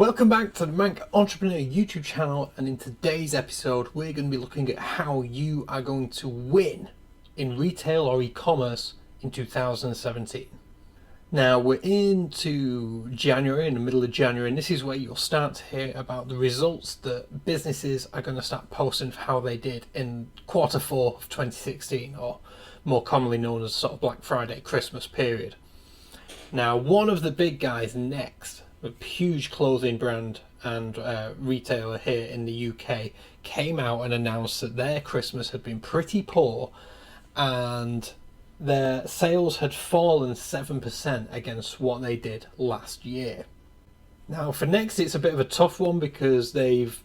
Welcome back to the Manc Entrepreneur YouTube channel, and in today's episode we're going to be looking at how you are going to win in retail or e-commerce in 2017. Now we're into January, in the middle of January, and this is where you'll start to hear about the results that businesses are going to start posting for how they did in quarter 4 of 2016, or more commonly known as sort of Black Friday, Christmas period. Now one of the big guys Next, a huge clothing brand and retailer here in the UK, came out and announced that their Christmas had been pretty poor and their sales had fallen 7% against what they did last year. Now for Next it's a bit of a tough one because they've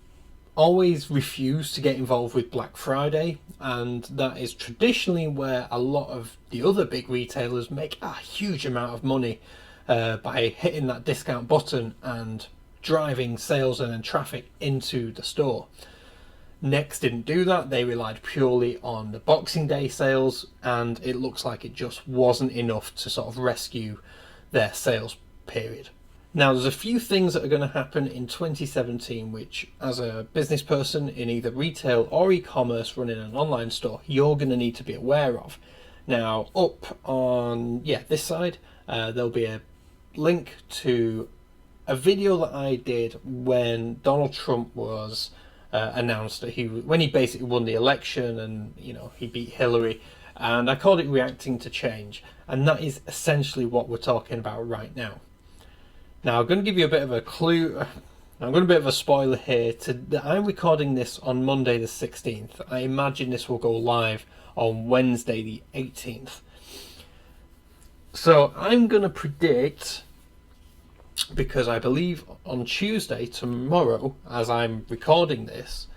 always refused to get involved with Black Friday, and that is traditionally where a lot of the other big retailers make a huge amount of money by hitting that discount button and driving sales and then traffic into the store. Next didn't do that. They relied purely on the Boxing Day sales, and it looks like it just wasn't enough to sort of rescue their sales period. Now there's a few things that are going to happen in 2017 which, as a business person in either retail or e-commerce running an online store, you're going to need to be aware of. Now up on this side there'll be a link to a video that I did when Donald Trump was announced that when he basically won the election, and he beat Hillary, and I called it reacting to change, and that is essentially what we're talking about right now. Now I'm going to give you a bit of a clue. I'm going to be a bit of a spoiler here. I'm recording this on Monday the 16th. I imagine this will go live on Wednesday the 18th. So I'm going to predict, because I believe on Tuesday, tomorrow, as I'm recording this,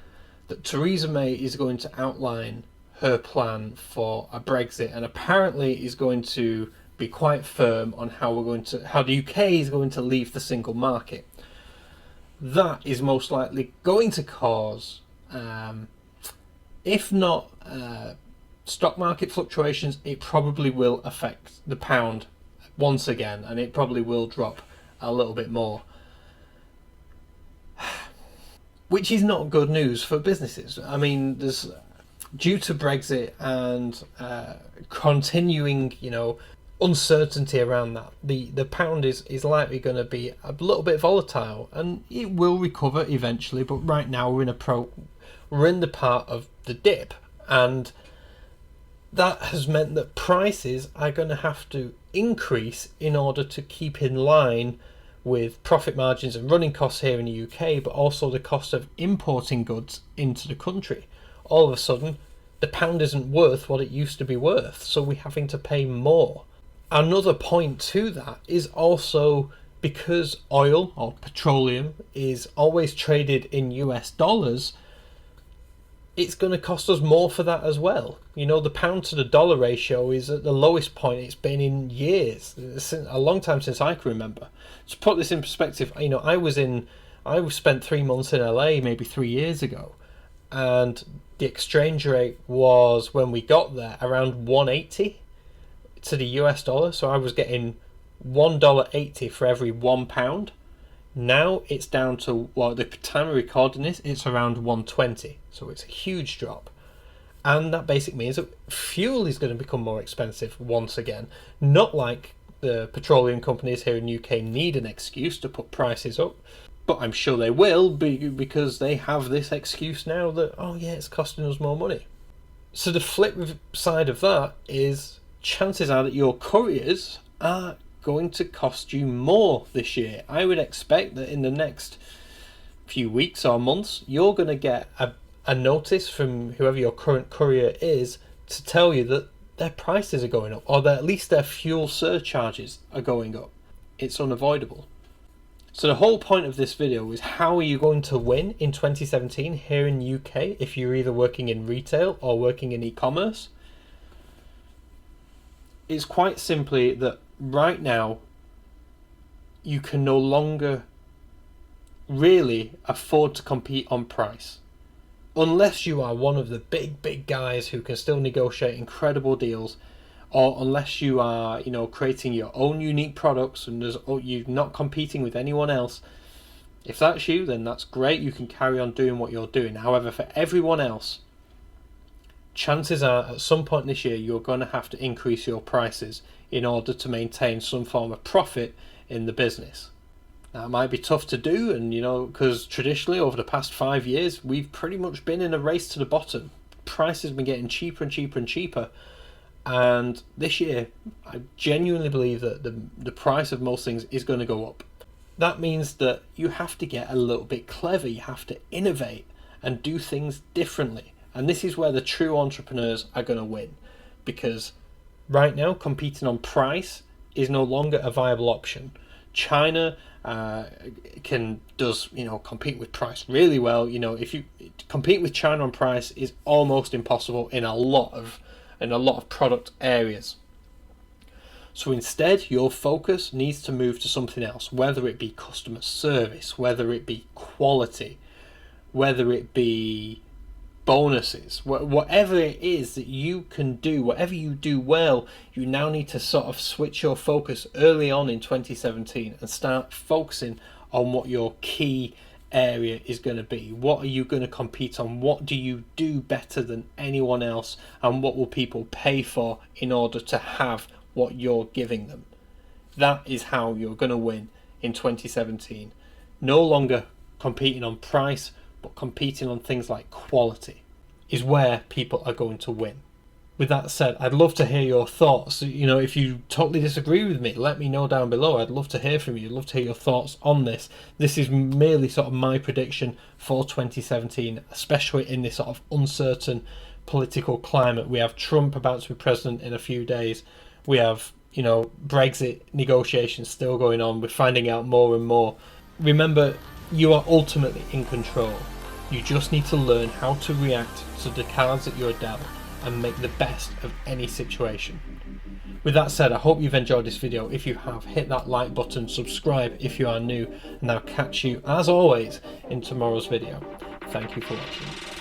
that Theresa May is going to outline her plan for a Brexit, and apparently is going to be quite firm on how the UK is going to leave the single market. That is most likely going to cause, if not stock market fluctuations, it probably will affect the pound once again, and it probably will drop a little bit more, which is not good news for businesses. I mean, due to Brexit and continuing uncertainty around that, the pound is likely going to be a little bit volatile, and it will recover eventually, but right now we're in the part of the dip, and that has meant that prices are going to have to increase in order to keep in line with profit margins and running costs here in the UK, but also the cost of importing goods into the country. All of a sudden, the pound isn't worth what it used to be worth, so we're having to pay more. Another point to that is also because oil or petroleum is always traded in US dollars, it's going to cost us more for that as well. The pound to the dollar ratio is at the lowest point it's been in years, a long time since I can remember. To put this in perspective, I spent 3 months in LA maybe 3 years ago, and the exchange rate was, when we got there, around 180 to the US dollar. So I was getting $1.80 for every £1. Now it's down to, well, the time of recording this, it's around 120. So it's a huge drop. And that basically means that fuel is going to become more expensive once again. Not like the petroleum companies here in the UK need an excuse to put prices up, but I'm sure they will, because they have this excuse now that, it's costing us more money. So the flip side of that is, chances are that your couriers are going to cost you more this year. I would expect that in the next few weeks or months, you're going to get a notice from whoever your current courier is to tell you that their prices are going up, or that at least their fuel surcharges are going up. It's unavoidable. So the whole point of this video is, how are you going to win in 2017 here in the UK if you're either working in retail or working in e-commerce? It's quite simply that right now you can no longer really afford to compete on price, unless you are one of the big guys who can still negotiate incredible deals, or unless you are creating your own unique products and you're not competing with anyone else. If that's you, then that's great. You can carry on doing what you're doing. However, for everyone else, chances are at some point this year you're going to have to increase your prices in order to maintain some form of profit in the business. Now, it might be tough to do, and because traditionally over the past 5 years we've pretty much been in a race to the bottom. Prices have been getting cheaper and cheaper and cheaper, and this year I genuinely believe that the price of most things is going to go up. That means that you have to get a little bit clever. You have to innovate and do things differently. And this is where the true entrepreneurs are going to win, because right now competing on price is no longer a viable option. China does compete with price really well. If you compete with China on price is almost impossible in a lot of product areas. So instead, your focus needs to move to something else, whether it be customer service, whether it be quality, whether it be bonuses, whatever it is that you can do, whatever you do well, you now need to sort of switch your focus early on in 2017 and start focusing on what your key area is going to be. What are you going to compete on? What do you do better than anyone else? And what will people pay for in order to have what you're giving them? That is how you're going to win in 2017. No longer competing on price, but competing on things like quality is where people are going to win. With that said, I'd love to hear your thoughts. If you totally disagree with me, let me know down below. I'd love to hear from you. I'd love to hear your thoughts on this. This is merely sort of my prediction for 2017, especially in this sort of uncertain political climate. We have Trump about to be president in a few days. We have, Brexit negotiations still going on. We're finding out more and more. Remember, you are ultimately in control. You just need to learn how to react to the cards that you're dealt and make the best of any situation. With that said, I hope you've enjoyed this video. If you have, hit that like button, subscribe if you are new, and I'll catch you as always in tomorrow's video. Thank you for watching.